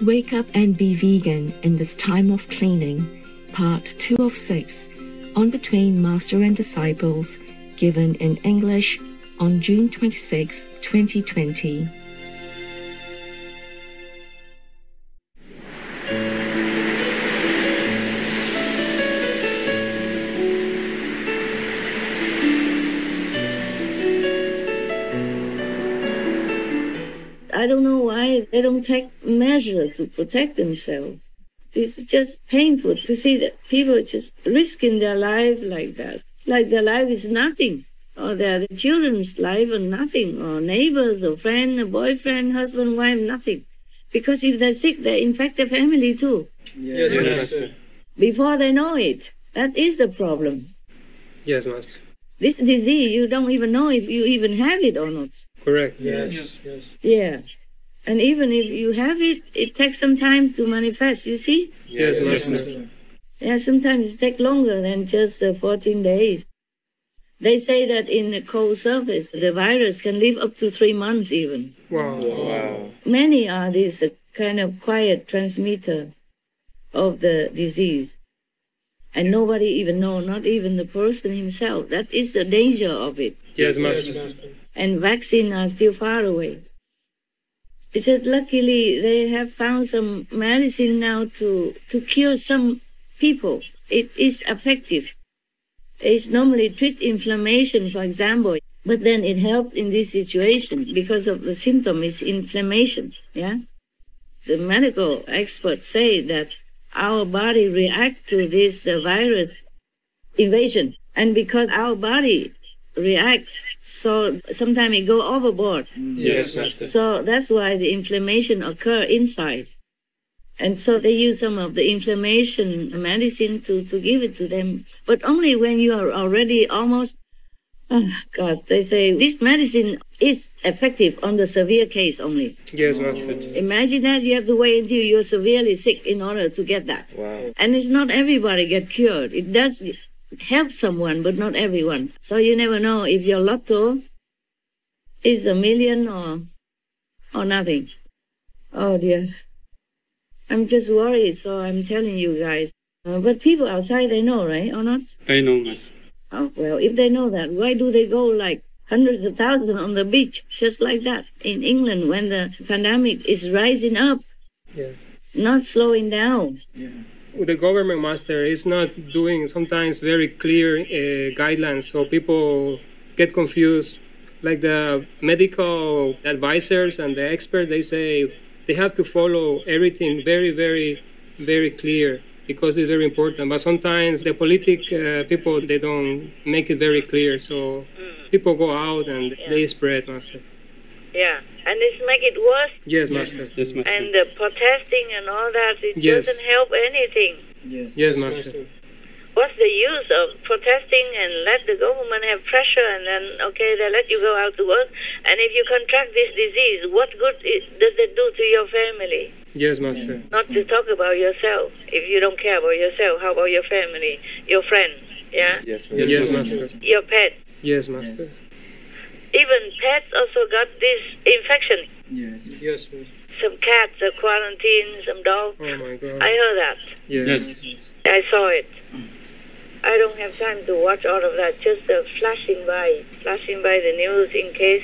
Wake Up and Be Vegan in This Time of Cleaning, Part 2 of 6, on Between Master and Disciples, given in English on June 26, 2020. I don't know why they don't take measures to protect themselves. It's just painful to see that people just risking their life like that. Like their life is nothing, or their children's life or nothing, or neighbors or friend, or boyfriend, husband, wife, nothing. Because if they're sick, they infect their family too. Yes, Master. Before they know it, that is the problem. Yes, Master. This disease, you don't even know if you even have it or not. Correct. Yes. Yeah. And even if you have it, it takes some time to manifest, you see? Yes, Master. Yeah, sometimes it takes longer than just 14 days. They say that in the cold surface, the virus can live up to 3 months even. Wow. Many are this kind of quiet transmitter of the disease. And nobody even know, not even the person himself. That is the danger of it. Yes, Master. And vaccines are still far away. It's just luckily they have found some medicine now to cure some people. It is effective. It's normally treat inflammation, for example, but then it helps in this situation because of the symptom is inflammation. Yeah, the medical experts say that our body reacts to this virus invasion, and because our body reacts, so sometimes it go overboard. Yes, Master. So that's why the inflammation occur inside. And so they use some of the inflammation medicine to give it to them. But only when you are already almost, they say this medicine is effective on the severe case only. Yes, Master. Imagine that you have to wait until you're severely sick in order to get that. Wow. And it's not everybody get cured. It does help someone, but not everyone. So you never know if your lotto is $1 million or nothing. Oh dear. I'm just worried, so I'm telling you guys. But people outside, they know, right, or not? I know, Master. Oh, well, if they know that, why do they go like hundreds of thousands on the beach, just like that, in England, when the pandemic is rising up, Yes. not slowing down? Yeah. The government, Master, is not doing sometimes very clear guidelines, so people get confused. Like the medical advisors and the experts, they say they have to follow everything very, very, very clear because it's very important. But sometimes the people, they don't make it very clear, so people go out and they spread, Master. Yeah, and this make it worse. Yes, Master. Yes, Master. And the protesting and all that, it Yes. doesn't help anything. Yes, Master. What's the use of protesting and let the government have pressure and then, okay, they let you go out to work? And if you contract this disease, what good does it do to your family? Yes, Master. Not to talk about yourself. If you don't care about yourself, how about your family, your friends, yeah? Yes, Yes, Master. Your pet. Yes, Master. Even pets also got this infection. Yes. Yes, Master. Some cats are quarantined, some dogs. Oh my God. I heard that. Yes. I saw it. I don't have time to watch all of that, just flashing by the news in case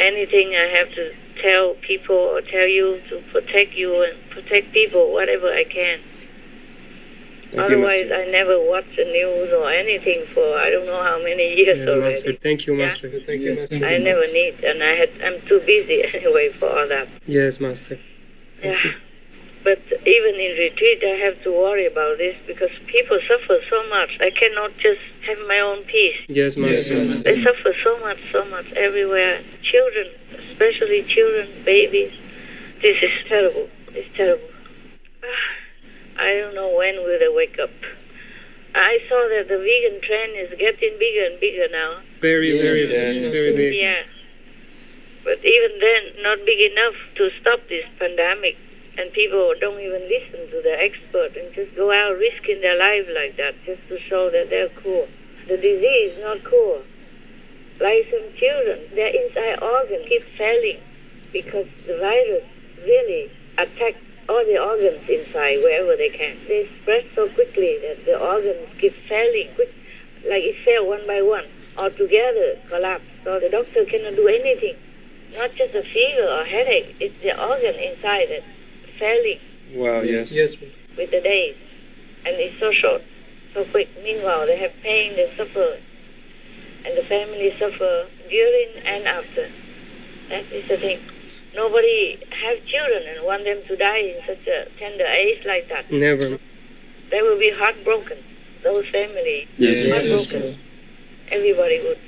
anything I have to tell people or tell you to protect you and protect people, whatever I can. Otherwise, I never watch the news or anything for I don't know how many years Yes, already. Master. Thank you, Master. Yeah? Thank you, Master. I never need, and I'm too busy anyway for all that. Yes, Master. Yeah. But even in retreat, I have to worry about this because people suffer so much. I cannot just have my own peace. Yes, Master. They suffer so much everywhere. Children, especially children, babies. This is terrible. It's terrible. I don't know when will they wake up. I saw that the vegan trend is getting bigger and bigger now. Very big. Yeah. But even then, not big enough to stop this pandemic. And people don't even listen to the expert and just go out risking their life like that just to show that they're cool. The disease is not cool. Like some children, their inside organ keeps failing because the virus really attack all the organs inside wherever they can. They spread so quickly that the organs keep failing, like it fell one by one, all together collapse. So the doctor cannot do anything. Not just a fever or headache, it's the organ inside that's failing. Wow, yes. With the days. And it's so short, so quick. Meanwhile, they have pain, they suffer. And the family suffer during and after. That is the thing. Nobody have children and want them to die in such a tender age like that. Never. They will be heartbroken. Those families, heartbroken. Yes. Everybody would.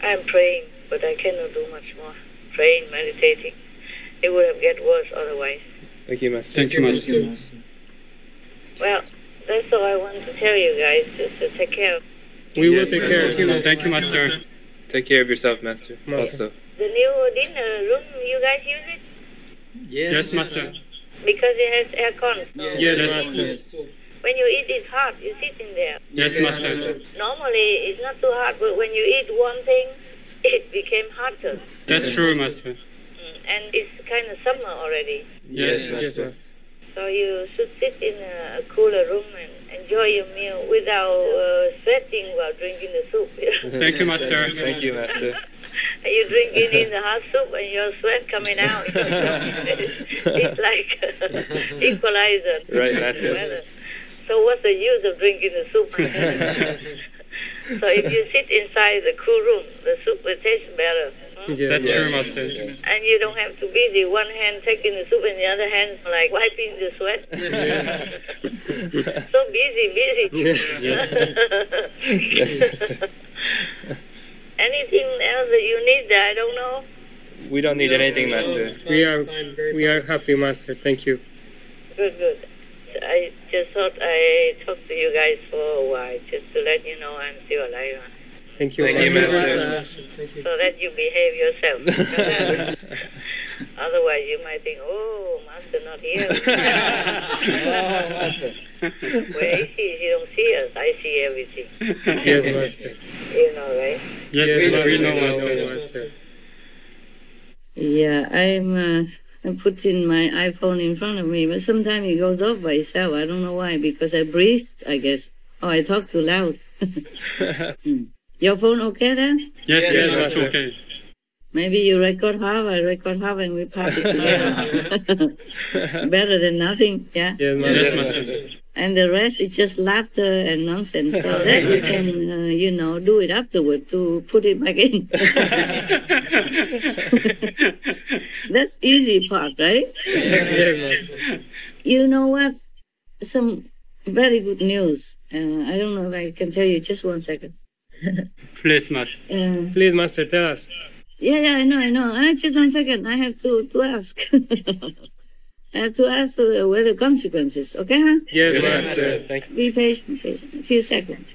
I am praying, but I cannot do much more. Praying, meditating. It would have get worse otherwise. Thank you, Master. Thank you, Master. Well, that's all I want to tell you guys, just to take care of. We will take care of you. Thank you, Master. Take care of yourself, Master. Also. The new dinner room, you guys use it? Yes, Master. Because it has aircon. Yes, Master. When you eat, it's hot. You sit in there. Yes, Master. Normally, it's not too hot, but when you eat one thing, it became hotter. That's true, Master. And it's kind of summer already. Yes, Yes, Master. Master. So you should sit in a cooler room and enjoy your meal without sweating while drinking the soup. Thank you, Master. Thank you, Master. You drinking in the hot soup and your sweat coming out. It's like equalizer. Right, Master. So what's the use of drinking the soup? So if you sit inside the cool room, the soup will taste better. That's true, Master. And you don't have to busy one hand taking the soup and the other hand like wiping the sweat. So busy. Yes, Master. Anything else that you need that I don't know? We don't need anything, Master. We are happy, Master. Thank you. Good. I just thought I talked to you guys for a while, just to let you know I'm still alive. Thank you. Thank you, Master. So that you behave yourself. Otherwise, you might think, oh, Master not here. Where is he? He don't see us. I see everything. Yes, Master. You know, right? Yes, we know, Master. Master. Yeah, I'm putting my iPhone in front of me, but sometimes it goes off by itself. I don't know why, because I breathed, I guess. Oh, I talk too loud. Your phone okay then? Yes, that's okay. Maybe you record half, I record half, and we pass it together. Better than nothing, yeah? Yes, Yes, Master. Master. And the rest is just laughter and nonsense. So that we can, do it afterward to put it back in. That's easy part, right? Yes, Master. You know what? Some very good news. I don't know if I can tell you. Just 1 second. Please, Master. Please, Master, tell us. Yeah, I know. Just 1 second. I have to ask. I have to ask what the consequences, okay, huh? Yes, Yes, Master. Master. Thank you. Be patient. A few seconds.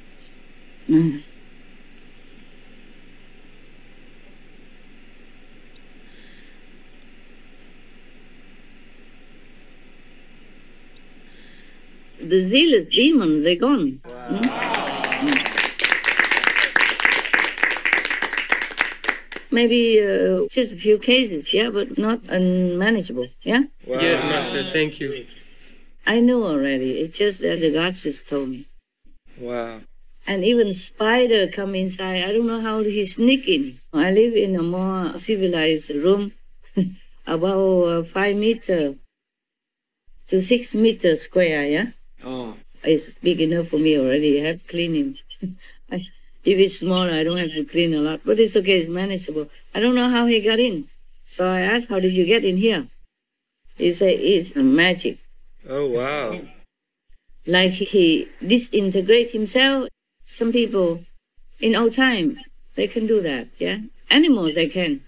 The zealous demons, they're gone. Maybe just a few cases, yeah, but not unmanageable, yeah? Wow. Yes, Master. Thank you. I knew already. It's just that the gods just told me. Wow. And even spider come inside. I don't know how he sneak in. I live in a more civilized room, about 5 meter to 6 meters square, yeah? Oh. It's big enough for me already. I have to clean him. If it's smaller, I don't have to clean a lot. But it's okay, it's manageable. I don't know how he got in. So I asked, how did you get in here? He said, it's magic. Oh, wow. Like he disintegrate himself. Some people, in old time, they can do that, yeah? Animals, they can.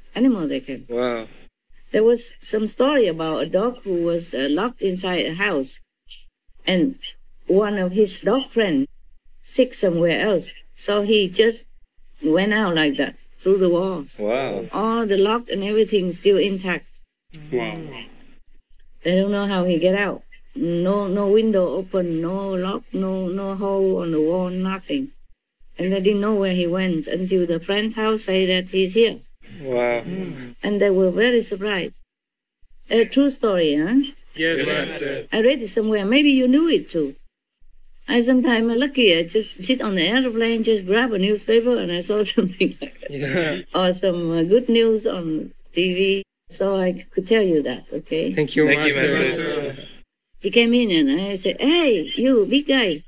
Wow. There was some story about a dog who was locked inside a house. And one of his dog friends sick somewhere else. So he just went out like that, through the walls. Wow. All the lock and everything still intact. Wow. They don't know how he get out. No window open, no lock, no hole on the wall, nothing. And they didn't know where he went until the friend's house say that he's here. Wow. And they were very surprised. A true story, huh? Yes, Master. I read it somewhere. Maybe you knew it too. I sometimes lucky. I just sit on the airplane, just grab a newspaper, and I saw something like that. Yeah. Or some good news on TV. So I could tell you that, okay? Thank you, Thank you, Master. Master. He came in and I said, hey, you big guy,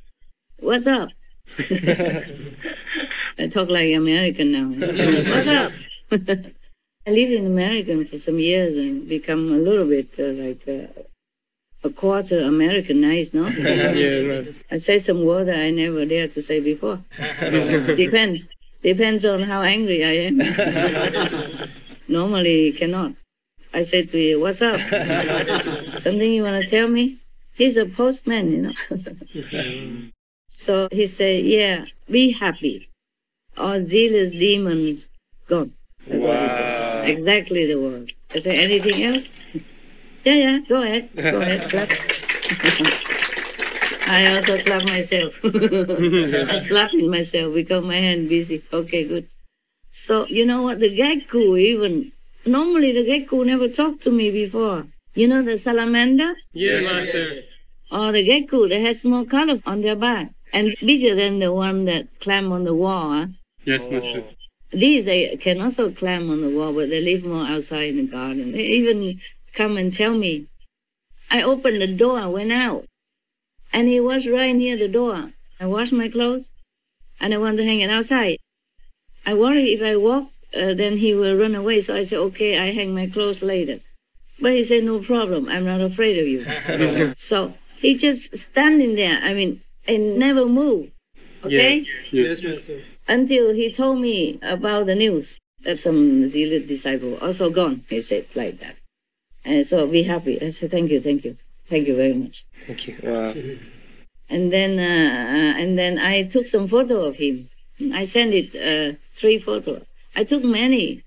what's up? I talk like American now. What's up? I lived in America for some years and become a little bit a quarter Americanized, no? Yeah, Master. I say some word that I never dared to say before. Depends on how angry I am. Normally cannot. I say to you, what's up? Something you want to tell me? He's a postman, you know. So he said, yeah, be happy. All zealous demons gone. That's what he said. Exactly the word. I said, anything else? Yeah, go ahead. Go ahead, clap. I also clap myself. I slapping myself because my hand busy. Okay, good. So, you know what? The gecko even, normally the gecko never talked to me before. You know the salamander? Yes, Master. Or the gecko that has more color on their back and bigger than the one that climb on the wall. Huh? Yes, Master. These, they can also climb on the wall, but they live more outside in the garden. They even come and tell me. I opened the door, went out, and he was right near the door. I washed my clothes, and I want to hang it outside. I worry if I walk, then he will run away. So I said, okay, I hang my clothes later. But he said, no problem, I'm not afraid of you. So he just standing there, I mean, and never moved, okay? Yes, Master. Until he told me about the news that some zealot disciple also gone, he said like that. And so be happy. I said, thank you very much. Thank you. Wow. And then I took some photo of him. I sent it 3 photos. I took many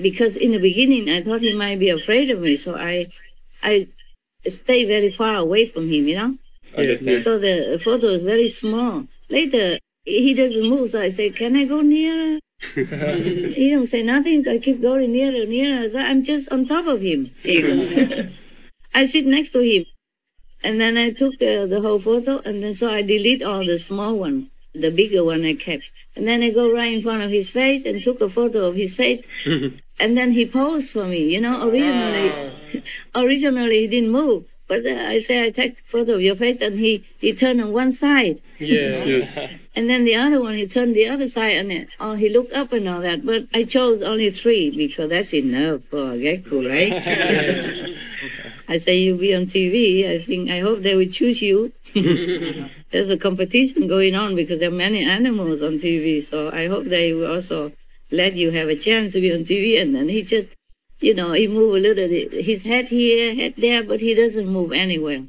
because in the beginning I thought he might be afraid of me, so I stay very far away from him, you know. Understand. So the photo is very small. Later he doesn't move, so I say, can I go nearer? He don't say nothing, so I keep going nearer. So I'm just on top of him. I sit next to him. And then I took the whole photo, and then so I delete all the small one. The bigger one I kept. And then I go right in front of his face and took a photo of his face. And then he posed for me, you know. Originally he didn't move. But I say, I take a photo of your face, and he turned on one side. Yeah. And then the other one, he turned the other side, and then, he looked up and all that. But I chose only 3 because that's enough for a gecko, right? I say, you be on TV. I hope they will choose you. There's a competition going on because there are many animals on TV. So I hope they will also let you have a chance to be on TV. And then he just, you know, he move a little, his head here, head there, but he doesn't move anywhere.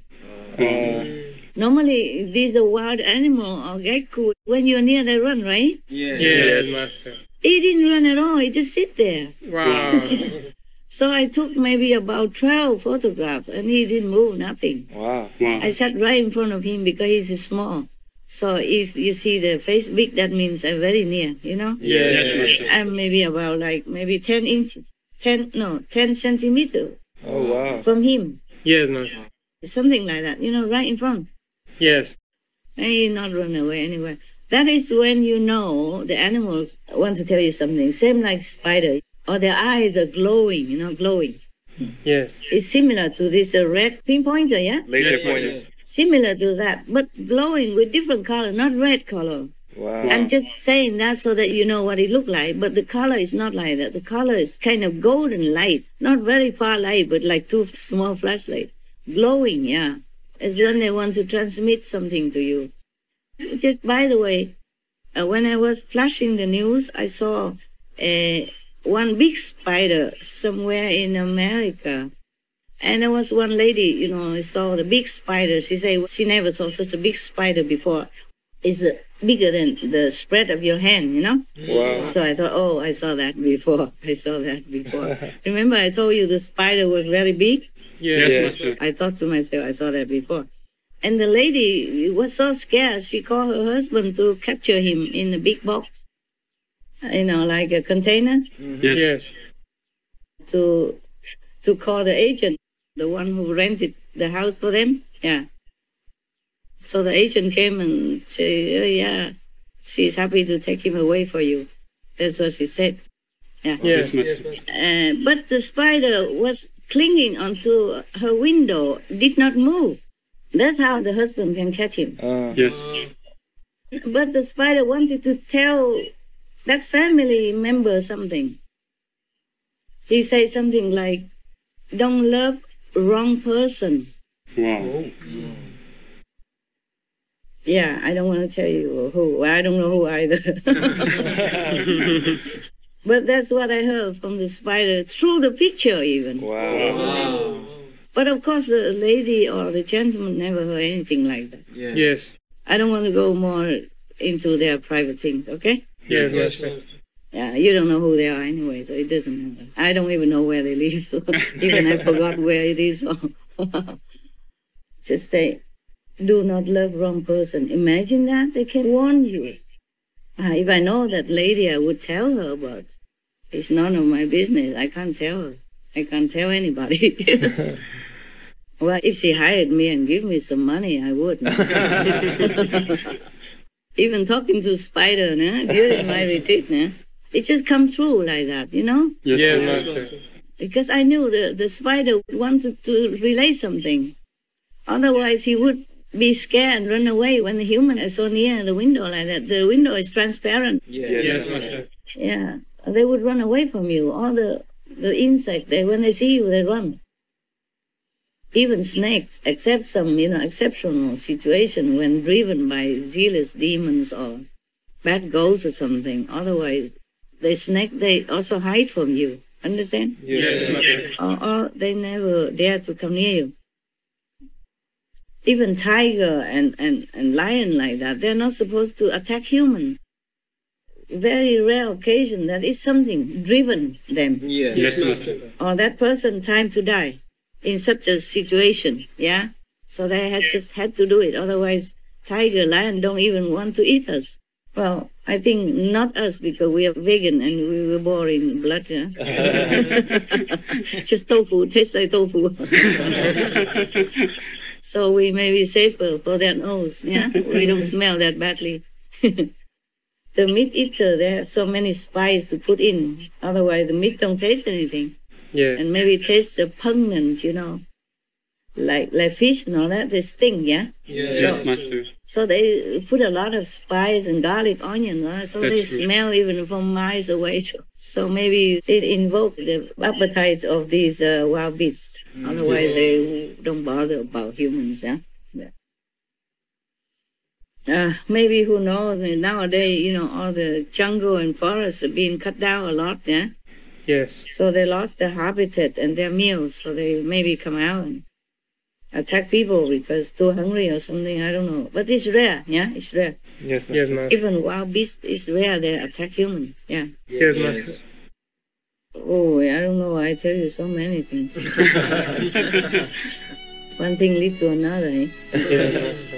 Normally, these are wild animal or gecko. When you're near, they run, right? Yes, Master. He didn't run at all. He just sit there. Wow. So I took maybe about 12 photographs, and he didn't move, nothing. Wow. I sat right in front of him because he's small. So if you see the face big, that means I'm very near, you know? Yes, Master. I'm maybe about maybe 10 inches, 10 centimeters Oh, wow. from him. Yes, Master. Something like that, you know, right in front. Yes. And he not run away anywhere. That is when you know the animals want to tell you something. Same like spider. Or their eyes are glowing, you know, glowing. Yes. It's similar to this red pinpointer, yeah? Laser pointer. Similar to that, but glowing with different color, not red color. Wow. I'm just saying that so that you know what it look like, but the color is not like that. The color is kind of golden light, not very far light, but like 2 small flashlights. Glowing, yeah. It's when they want to transmit something to you. Just by the way, when I was flashing the news, I saw one big spider somewhere in America. And there was one lady, you know, saw the big spider. She said she never saw such a big spider before. It's bigger than the spread of your hand, you know? Wow. So I thought, oh, I saw that before. Remember I told you the spider was very big? Yes, Yes. Master. I thought to myself, I saw that before. And the lady was so scared, she called her husband to capture him in a big box, you know, like a container, Yes. Yes. to call the agent. the one who rented the house for them. Yeah. So the agent came and said, oh, yeah, she's happy to take him away for you. That's what she said. Yeah. Yes, But the spider was clinging onto her window, did not move. That's how the husband can catch him. Yes. But the spider wanted to tell that family member something. He said something like, don't love wrong person. Wow. Yeah, I don't want to tell you who. I don't know who either. But that's what I heard from the spider, through the picture even. Wow. But of course, the lady or the gentleman never heard anything like that. Yes. I don't want to go more into their private things, okay? Yes, Master. Yeah, you don't know who they are anyway, so it doesn't matter. I don't even know where they live, so even I forgot where it is. So just say, do not love wrong person. Imagine that, they can warn you. If I know that lady, I would tell her, but it's none of my business. I can't tell her. I can't tell anybody. Well, if she hired me and give me some money, I would. Even talking to spider during my retreat, it just come through like that, you know? Yes, Master. Because I knew the spider wanted to relay something. Otherwise, he would be scared and run away when the human is so near the window like that. The window is transparent. Yes, Master. Yeah, they would run away from you. All the insects, when they see you, they run. Even snakes, except some, exceptional situation when driven by zealous demons or bad ghosts or something. Otherwise, the snake, they also hide from you. Understand? Yes, Master. Or they never dare to come near you. Even tiger and lion like that, they're not supposed to attack humans. Very rare occasion that is something driven them. Yes, Master. Or that person time to die in such a situation, yeah? So they just had to do it. Otherwise, tiger, lion don't even want to eat us. Well, I think not us, because we are vegan and we were born in blood, yeah? Just tofu, tastes like tofu. So we may be safer for their nose, yeah? We don't smell that badly. The meat eater, they have so many spices to put in. Otherwise, the meat don't taste anything. Yeah. And maybe taste pungent, like fish and all that, they sting, yeah? Yes, Master. So they put a lot of spice and garlic, onion, so they smell even from miles away. So maybe it invoke the appetite of these wild beasts. Otherwise, they don't bother about humans, yeah? Maybe, who knows, nowadays, all the jungle and forests are being cut down a lot, yeah? Yes. So they lost their habitat and their meals, so they maybe come out and attack people because too hungry or something, I don't know. But it's rare, yeah? It's rare. Yes, Master. Even wild beasts, it's rare they attack human, yeah? Yes, Master. Oh, I don't know, I tell you so many things. One thing leads to another, eh? Yes, Master.